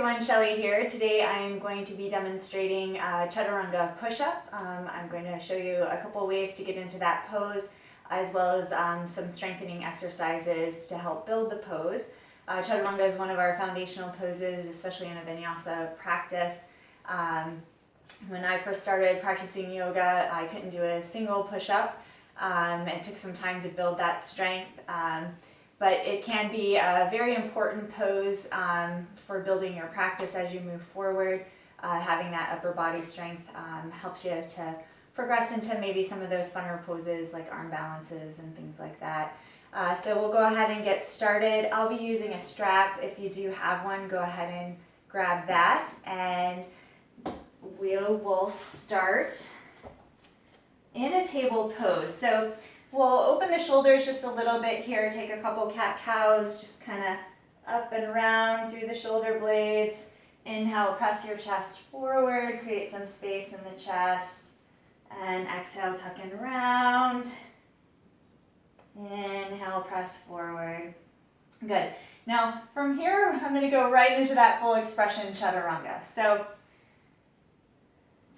everyone, Shelly here. Today I'm going to be demonstrating a Chaturanga push-up. I'm going to show you a couple ways to get into that pose, as well as some strengthening exercises to help build the pose. Chaturanga is one of our foundational poses, especially in a vinyasa practice. When I first started practicing yoga, I couldn't do a single push-up. It took some time to build that strength. But it can be a very important pose for building your practice as you move forward. Having that upper body strength helps you to progress into maybe some of those funner poses like arm balances and things like that. So we'll go ahead and get started. I'll be using a strap. If you do have one, go ahead and grab that, and we'll start in a table pose. So we'll open the shoulders just a little bit here, take a couple cat-cows, just kind of up and around through the shoulder blades. Inhale, press your chest forward, create some space in the chest. And exhale, tuck and round. Inhale, press forward. Good. Now from here, I'm going to go right into that full expression Chaturanga. So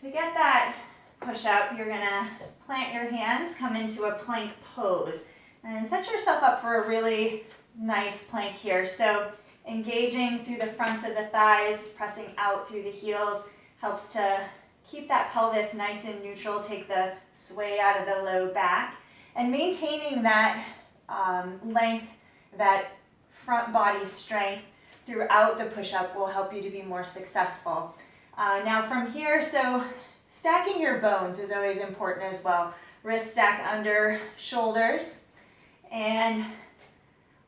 to get that push up, you're going to plant your hands, come into a plank pose, and set yourself up for a really nice plank here. So engaging through the fronts of the thighs, pressing out through the heels, helps to keep that pelvis nice and neutral, take the sway out of the low back, and maintaining that length, that front body strength throughout the push-up will help you to be more successful. Now from here, so stacking your bones is always important as well. Wrist stack under shoulders, and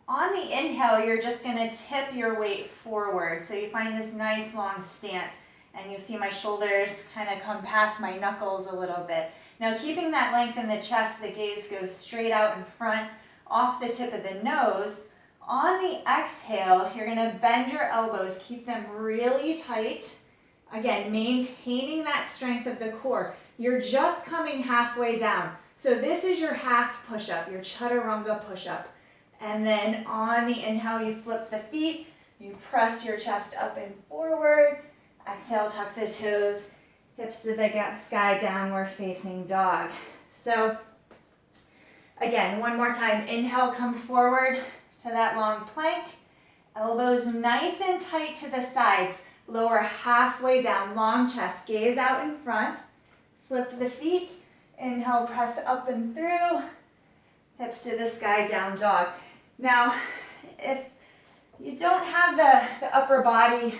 on the inhale you're just going to tip your weight forward, so you find this nice long stance, and you'll see my shoulders kind of come past my knuckles a little bit. Now keeping that length in the chest, the gaze goes straight out in front off the tip of the nose. On the exhale, you're going to bend your elbows, keep them really tight. Again, maintaining that strength of the core. You're just coming halfway down. So this is your half push-up, your Chaturanga push-up. And then on the inhale, you flip the feet, you press your chest up and forward. Exhale, tuck the toes, hips to the sky, downward facing dog. So again, one more time. Inhale, come forward to that long plank. Elbows nice and tight to the sides. Lower halfway down, long chest, gaze out in front. Flip the feet. Inhale, press up and through. Hips to the sky, down dog. Now, if you don't have the upper body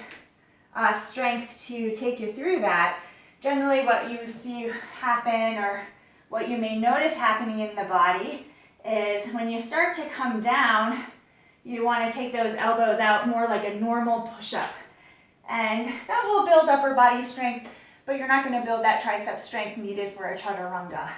strength to take you through that, generally what you see happen, or what you may notice happening in the body, is when you start to come down, you want to take those elbows out more like a normal push-up. And that will build upper body strength, but you're not going to build that tricep strength needed for a Chaturanga.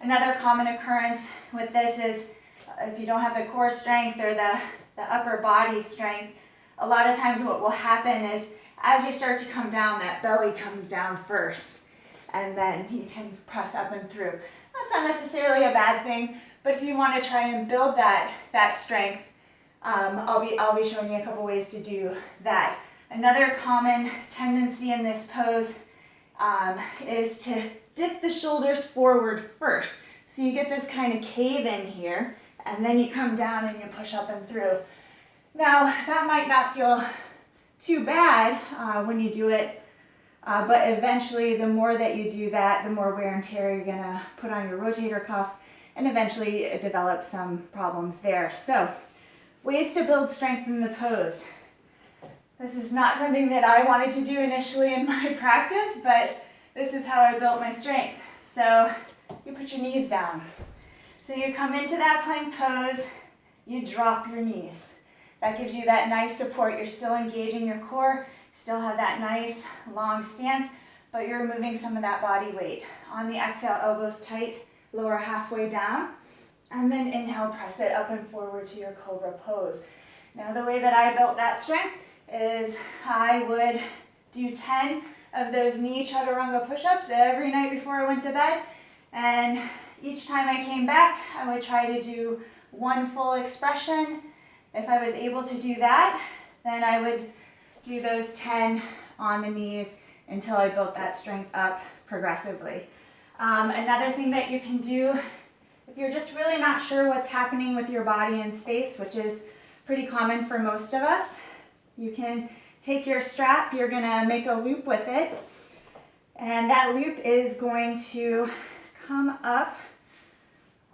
Another common occurrence with this is if you don't have the core strength or the upper body strength, a lot of times what will happen is as you start to come down, that belly comes down first, and then you can press up and through. That's not necessarily a bad thing, but if you want to try and build that strength, I'll be showing you a couple ways to do that. Another common tendency in this pose is to dip the shoulders forward first. So you get this kind of cave in here, and then you come down and you push up and through. Now, that might not feel too bad when you do it, but eventually the more that you do that, the more wear and tear you're going to put on your rotator cuff, and eventually develop some problems there. So, ways to build strength in the pose. This is not something that I wanted to do initially in my practice, but this is how I built my strength. So you put your knees down. So you come into that plank pose, you drop your knees. That gives you that nice support. You're still engaging your core, still have that nice long stance, but you're removing some of that body weight. On the exhale, elbows tight, lower halfway down, and then inhale, press it up and forward to your cobra pose. Now the way that I built that strength is I would do 10 of those knee Chaturanga push-ups every night before I went to bed, and each time I came back I would try to do one full expression. If I was able to do that, then I would do those 10 on the knees until I built that strength up progressively. Another thing that you can do, if you're just really not sure what's happening with your body in space, which is pretty common for most of us, you can take your strap, you're gonna make a loop with it, and that loop is going to come up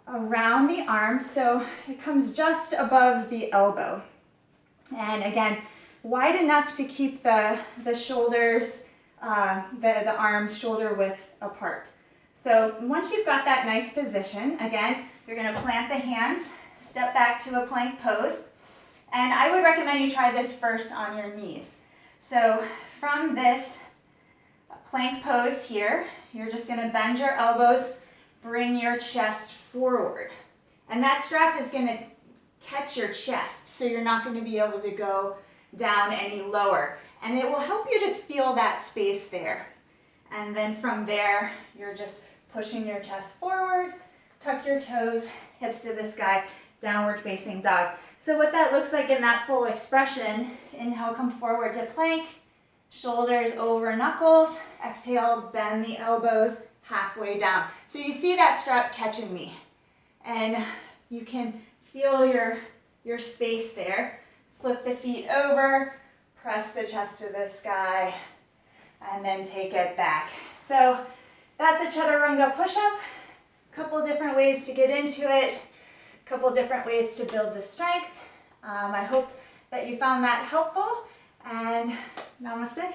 around the arm, so it comes just above the elbow. And again, wide enough to keep the shoulders, the arms shoulder width apart. So once you've got that nice position, again, you're gonna plant the hands, step back to a plank pose, and I would recommend you try this first on your knees. So from this plank pose here, you're just gonna bend your elbows, bring your chest forward. And that strap is gonna catch your chest, so you're not gonna be able to go down any lower. And it will help you to feel that space there. And then from there, you're just pushing your chest forward, tuck your toes, hips to the sky, downward facing dog. So what that looks like in that full expression, inhale, come forward to plank, shoulders over knuckles, exhale, bend the elbows halfway down. So you see that strap catching me. And you can feel your space there. Flip the feet over, press the chest to the sky, and then take it back. So that's a Chaturanga push-up. Couple different ways to get into it, couple different ways to build the strength. I hope that you found that helpful, and namaste.